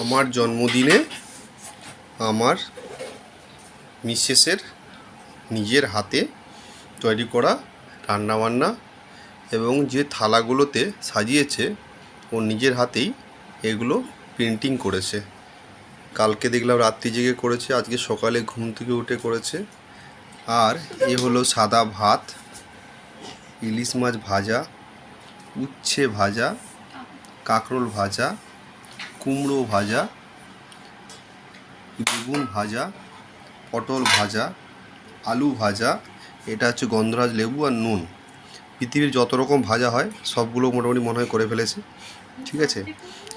আমার জন্মদিনে আমার মিসেসের নিজের হাতে তৈরি করা রান্নাবান্না এবং যে থালাগুলোতে সাজিয়েছে ও নিজের হাতেই এগুলো প্রিন্টিং করেছে। কালকে দেখলাম রাত্রি জেগে করেছে, আজকে সকালে ঘুম থেকে উঠে করেছে। আর এ হলো সাদা ভাত, ইলিশ মাছ ভাজা, উচ্ছে ভাজা, কাঁকরোল ভাজা, কুমড়ো ভাজা, বেগুন ভাজা, পটল ভাজা, আলু ভাজা, এটা হচ্ছে গন্ধরাজ লেবু আর নুন। পৃথিবীর যত রকম ভাজা হয় সবগুলো মোটামুটি মনে হয় করে ফেলেছে। ঠিক আছে,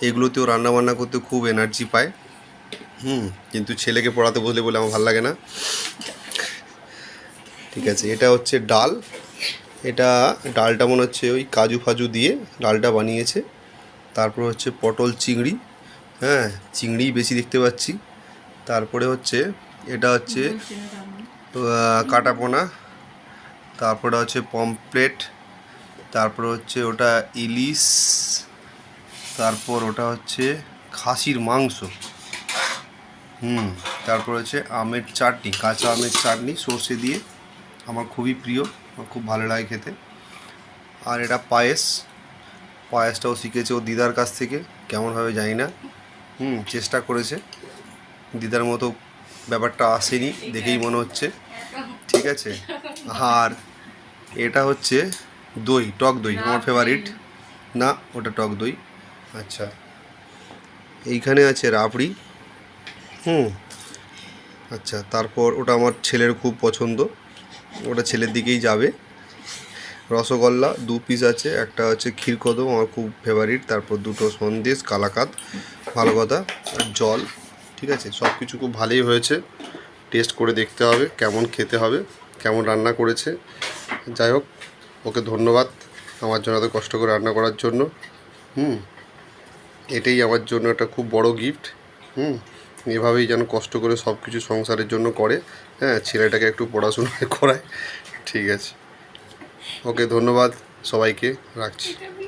এগুলোতেও রান্নাবান্না করতে খুব এনার্জি পায়। কিন্তু ছেলেকে পড়াতে বসলে বলে আমার ভালো লাগে না। ঠিক আছে, এটা হচ্ছে ডাল। এটা ডালটা মনে হচ্ছে ওই কাজু ফাজু দিয়ে ডালটা বানিয়েছে। তারপর হচ্ছে পটল চিংড়ি, চিংড়ি বেশি দেখতে পাচ্ছি। তারপরে হচ্ছে এটা হচ্ছে কাটাপোনা, তারপরে হচ্ছে পমফ্রেট, তারপরে হচ্ছে ওটা ইলিশ, তারপর ওটা হচ্ছে খাসির মাংস, তারপর হচ্ছে আমের চাটনি, কাঁচা আমের চাটনি সর্ষে দিয়ে, আমার খুবই প্রিয়, আমার খুব ভালো লাগে খেতে। আর এটা পায়েসটাও শিখেছে ও দিদার কাছ থেকে, কেমনভাবে জানি না। চেষ্টা করেছে, দিদার মতো ব্যাপারটা আসেনি দেখেই মনে হচ্ছে। ঠিক আছে, আর এটা হচ্ছে দই, টক দই, আমার ফেভারিট। না, ওটা টক দই। আচ্ছা, এইখানে আছে রাবড়ি। আচ্ছা, তারপর ওটা আমার ছেলের খুব পছন্দ, ওটা ছেলের দিকেই যাবে। রসগোল্লা 2 পিস আছে, একটা হচ্ছে ক্ষীরকদম আমার খুব ফেভারিট, তারপর 2টো সন্দেশ, কালাকাঁদ, ভালো কথা, আর জল। ঠিক আছে, সব কিছু খুব ভালোই হয়েছে। টেস্ট করে দেখতে হবে কেমন খেতে হবে, কেমন রান্না করেছে। যাই হোক, ওকে ধন্যবাদ আমার জন্য এত কষ্ট করে রান্না করার জন্য। এটাই আমার জন্য একটা খুব বড় গিফট। এভাবেই যেন কষ্ট করে সব কিছু সংসারের জন্য করে, ছেলেটাকে একটু পড়াশোনায় করায়। ঠিক আছে, ওকে ধন্যবাদ, সবাইকে রাখছি।